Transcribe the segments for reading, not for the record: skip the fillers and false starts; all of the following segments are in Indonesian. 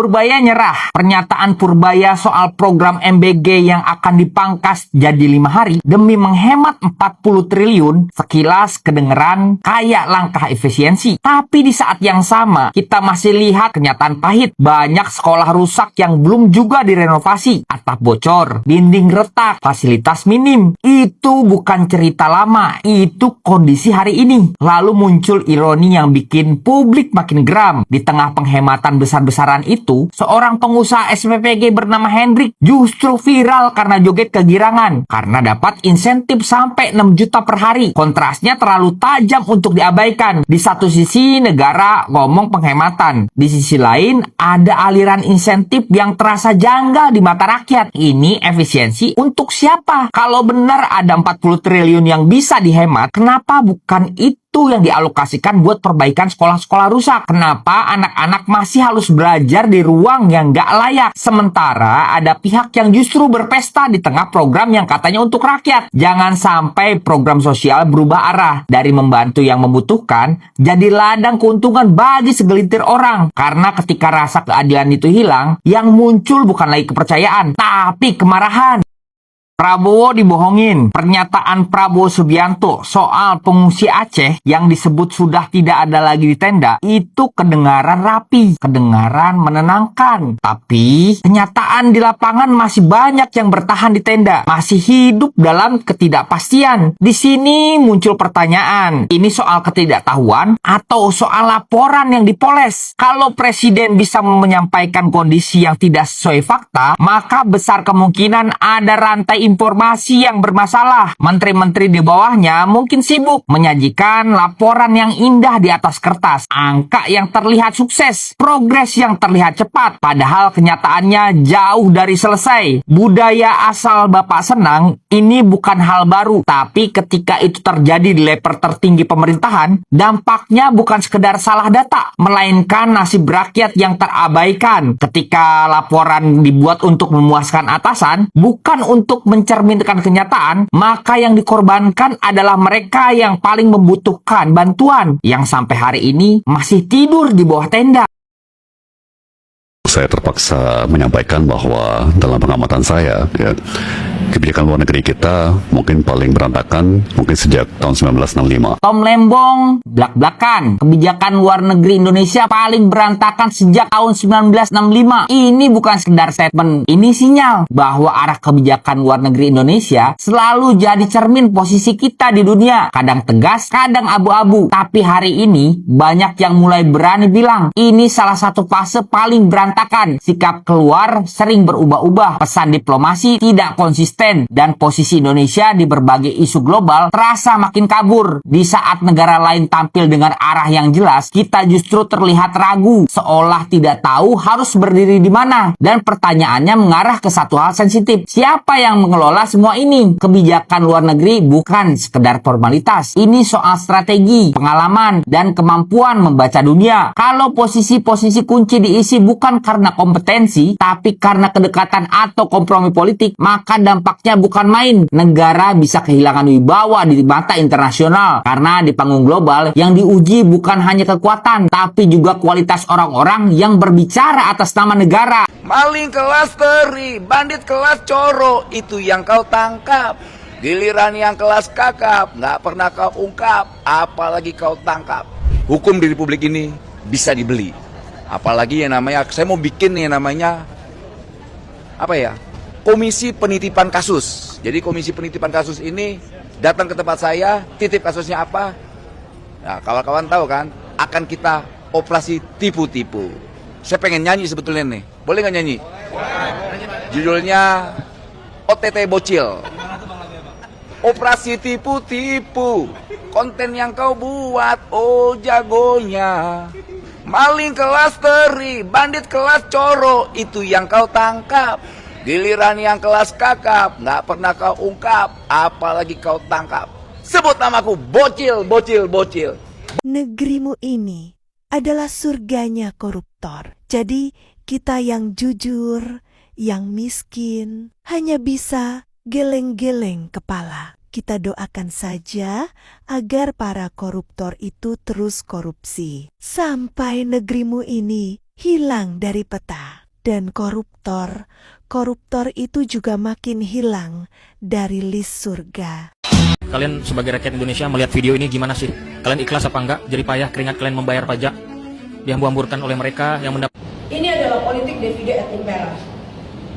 Purbaya nyerah. Pernyataan Purbaya soal program MBG yang akan dipangkas jadi 5 hari demi menghemat 40 triliun sekilas kedengeran kayak langkah efisiensi. Tapi di saat yang sama, kita masih lihat kenyataan pahit. Banyak sekolah rusak yang belum juga direnovasi. Atap bocor, dinding retak, fasilitas minim. Itu bukan cerita lama, itu kondisi hari ini. Lalu muncul ironi yang bikin publik makin geram. Di tengah penghematan besar-besaran itu, seorang pengusaha SPPG bernama Hendrik justru viral karena joget kegirangan. Karena dapat insentif sampai 6 juta per hari. Kontrasnya terlalu tajam untuk diabaikan. Di satu sisi negara ngomong penghematan. Di sisi lain ada aliran insentif yang terasa janggal di mata rakyat. Ini efisiensi untuk siapa? Kalau benar ada 40 triliun yang bisa dihemat, kenapa bukan itu yang dialokasikan buat perbaikan sekolah-sekolah rusak? Kenapa anak-anak masih harus belajar di ruang yang gak layak? Sementara ada pihak yang justru berpesta di tengah program yang katanya untuk rakyat. Jangan sampai program sosial berubah arah dari membantu yang membutuhkan jadi ladang keuntungan bagi segelintir orang. Karena ketika rasa keadilan itu hilang, yang muncul bukan lagi kepercayaan, tapi kemarahan. Prabowo dibohongin. Pernyataan Prabowo Subianto soal pengungsi Aceh yang disebut sudah tidak ada lagi di tenda itu kedengaran rapi, kedengaran menenangkan. Tapi kenyataan di lapangan masih banyak yang bertahan di tenda, masih hidup dalam ketidakpastian. Di sini muncul pertanyaan, ini soal ketidaktahuan atau soal laporan yang dipoles? Kalau presiden bisa menyampaikan kondisi yang tidak sesuai fakta, maka besar kemungkinan ada rantai informasi yang bermasalah. Menteri-menteri di bawahnya mungkin sibuk menyajikan laporan yang indah di atas kertas, angka yang terlihat sukses, progres yang terlihat cepat, padahal kenyataannya jauh dari selesai. Budaya asal Bapak senang ini bukan hal baru, tapi ketika itu terjadi di level tertinggi pemerintahan, dampaknya bukan sekedar salah data, melainkan nasib rakyat yang terabaikan. Ketika laporan dibuat untuk memuaskan atasan, bukan untuk mencerminkan kenyataan, maka yang dikorbankan adalah mereka yang paling membutuhkan bantuan, yang sampai hari ini masih tidur di bawah tenda. Saya terpaksa menyampaikan bahwa dalam pengamatan saya, kebijakan luar negeri kita mungkin paling berantakan mungkin sejak tahun 1965. Tom Lembong blak-blakan. Kebijakan luar negeri Indonesia paling berantakan sejak tahun 1965. Ini bukan sekedar statement, ini sinyal bahwa arah kebijakan luar negeri Indonesia selalu jadi cermin posisi kita di dunia. Kadang tegas, kadang abu-abu. Tapi hari ini banyak yang mulai berani bilang, ini salah satu fase paling berantakan. Sikap keluar sering berubah-ubah, pesan diplomasi tidak konsisten, dan posisi Indonesia di berbagai isu global terasa makin kabur. Di saat negara lain tampil dengan arah yang jelas, kita justru terlihat ragu, seolah tidak tahu harus berdiri di mana. Dan pertanyaannya mengarah ke satu hal sensitif. Siapa yang mengelola semua ini? Kebijakan luar negeri bukan sekedar formalitas. Ini soal strategi, pengalaman, dan kemampuan membaca dunia. Kalau posisi-posisi kunci diisi bukan karena kompetensi, tapi karena kedekatan atau kompromi politik, maka dampaknya bukan main. Negara bisa kehilangan wibawa di mata internasional, karena di panggung global yang diuji bukan hanya kekuatan, tapi juga kualitas orang-orang yang berbicara atas nama negara. Maling kelas teri, bandit kelas coro, itu yang kau tangkap. Giliran yang kelas kakap, nggak pernah kau ungkap, apalagi kau tangkap. Hukum di Republik ini bisa dibeli. Apalagi yang namanya, saya mau bikin yang namanya apa ya, komisi penitipan kasus. Jadi komisi penitipan kasus ini datang ke tempat saya, titip kasusnya apa. Nah, kawan-kawan tahu kan, akan kita operasi tipu-tipu. Saya pengen nyanyi sebetulnya nih, boleh nggak nyanyi? Judulnya OTT Bocil. Operasi tipu-tipu, konten yang kau buat, oh jagonya. Maling kelas teri, bandit kelas coro, itu yang kau tangkap. Giliran yang kelas kakap, nggak pernah kau ungkap, apalagi kau tangkap. Sebut namaku, bocil, bocil, bocil. Negerimu ini adalah surganya koruptor. Jadi kita yang jujur, yang miskin, hanya bisa geleng-geleng kepala. Kita doakan saja agar para koruptor itu terus korupsi, sampai negerimu ini hilang dari peta. Dan koruptor itu juga makin hilang dari list surga. Kalian sebagai rakyat Indonesia melihat video ini gimana sih? Kalian ikhlas apa enggak? Jerih payah keringat kalian membayar pajak dihambur-hamburkan oleh mereka yang mendapat. Ini adalah politik divide et impera.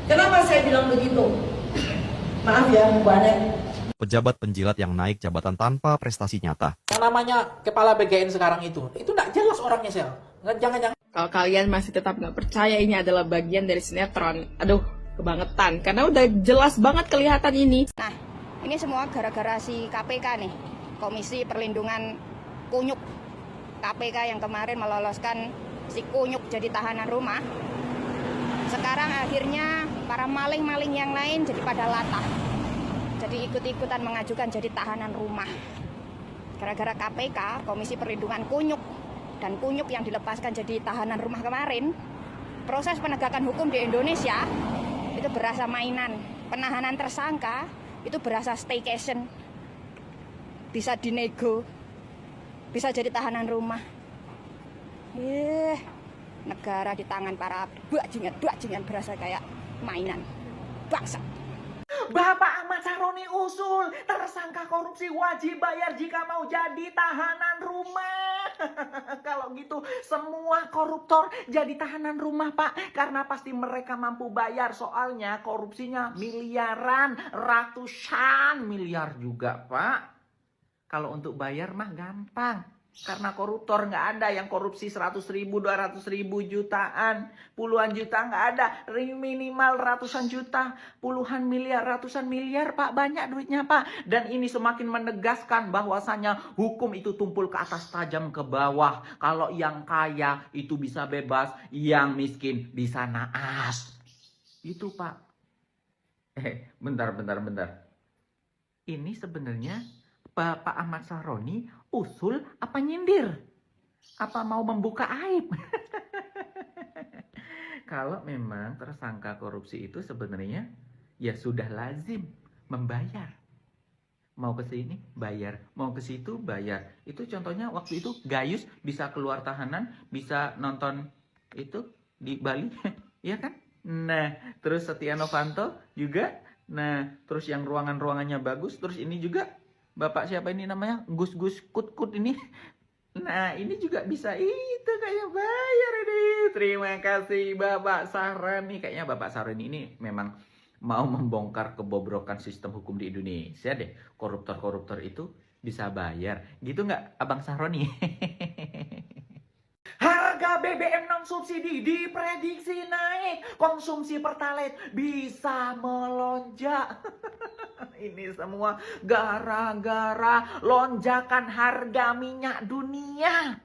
Kenapa saya bilang begitu? Maaf ya, Bu Anet. Pejabat penjilat yang naik jabatan tanpa prestasi nyata. Yang namanya kepala BGN sekarang itu nggak jelas orangnya, Sel. Jangan-jangan. Kalau kalian masih tetap nggak percaya ini adalah bagian dari sinetron, aduh, kebangetan. Karena udah jelas banget kelihatan ini. Nah, ini semua gara-gara si KPK nih, Komisi Perlindungan Kunyuk. KPK yang kemarin meloloskan si Kunyuk jadi tahanan rumah. Sekarang akhirnya para maling-maling yang lain jadi pada latah. Jadi ikut-ikutan mengajukan jadi tahanan rumah. Gara-gara KPK, Komisi Perlindungan Kunyuk, dan Kunyuk yang dilepaskan jadi tahanan rumah kemarin, proses penegakan hukum di Indonesia itu berasa mainan. Penahanan tersangka itu berasa staycation, bisa dinego, bisa jadi tahanan rumah. Negara di tangan para bajingan berasa kayak mainan. Bangsa. Bapak Ahmad Saroni usul tersangka korupsi wajib bayar jika mau jadi tahanan rumah. Kalau gitu semua koruptor jadi tahanan rumah, Pak. Karena pasti mereka mampu bayar. Soalnya korupsinya miliaran, ratusan miliar juga, Pak. Kalau untuk bayar mah gampang. Karena koruptor nggak ada yang korupsi 100.000, 200.000, jutaan, puluhan juta nggak ada, minimal ratusan juta, puluhan miliar, ratusan miliar, Pak, banyak duitnya, Pak. Dan ini semakin menegaskan bahwasannya hukum itu tumpul ke atas tajam ke bawah. Kalau yang kaya itu bisa bebas, yang miskin bisa naas. Itu, Pak. Bentar. Ini sebenarnya Bapak Ahmad Saroni usul apa nyindir? Apa mau membuka aib? Kalau memang tersangka korupsi itu sebenarnya ya sudah lazim membayar. Mau ke sini bayar, mau ke situ bayar. Itu contohnya waktu itu Gayus bisa keluar tahanan, bisa nonton itu di Bali, ya kan? Nah, terus Setia Novanto juga. Nah, terus yang ruangannya bagus, terus ini juga Bapak siapa ini namanya? Gus Kut ini. Nah, ini juga bisa itu kayak bayar ini. Terima kasih Bapak Saroni. Kayaknya Bapak Saroni ini memang mau membongkar kebobrokan sistem hukum di Indonesia deh. Koruptor-koruptor itu bisa bayar. Gitu nggak Abang Saroni? Harga BBM non subsidi diprediksi naik. Konsumsi Pertalite bisa melonjak. Ini semua gara-gara lonjakan harga minyak dunia.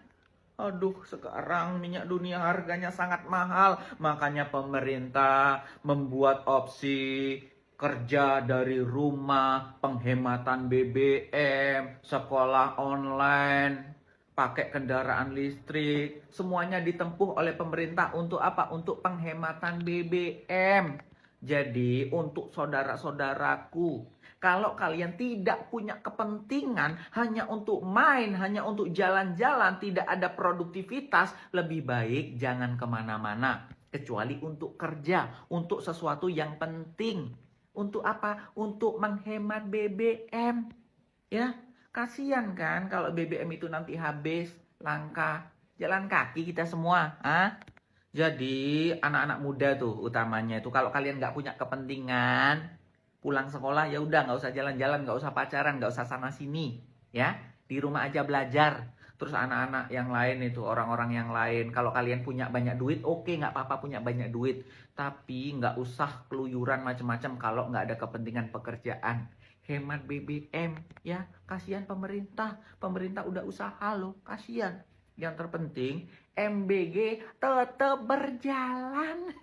Aduh, sekarang minyak dunia harganya sangat mahal. Makanya pemerintah membuat opsi kerja dari rumah, penghematan BBM, sekolah online, pakai kendaraan listrik. Semuanya ditempuh oleh pemerintah untuk apa? Untuk penghematan BBM. Jadi untuk saudara-saudaraku, kalau kalian tidak punya kepentingan hanya untuk main, hanya untuk jalan-jalan, tidak ada produktivitas, lebih baik jangan kemana-mana. Kecuali untuk kerja, untuk sesuatu yang penting. Untuk apa? Untuk menghemat BBM. Ya, kasihan kan kalau BBM itu nanti habis, langka. Jalan kaki kita semua. Jadi anak-anak muda tuh utamanya itu kalau kalian nggak punya kepentingan, pulang sekolah ya udah nggak usah jalan-jalan, nggak usah pacaran, nggak usah sana sini, ya di rumah aja belajar. Terus anak-anak yang lain itu orang-orang yang lain, kalau kalian punya banyak duit, oke, nggak apa-apa punya banyak duit, tapi nggak usah keluyuran macam-macam kalau nggak ada kepentingan pekerjaan. Hemat BBM, ya kasihan pemerintah udah usaha loh, kasihan. Yang terpenting MBG tetap berjalan.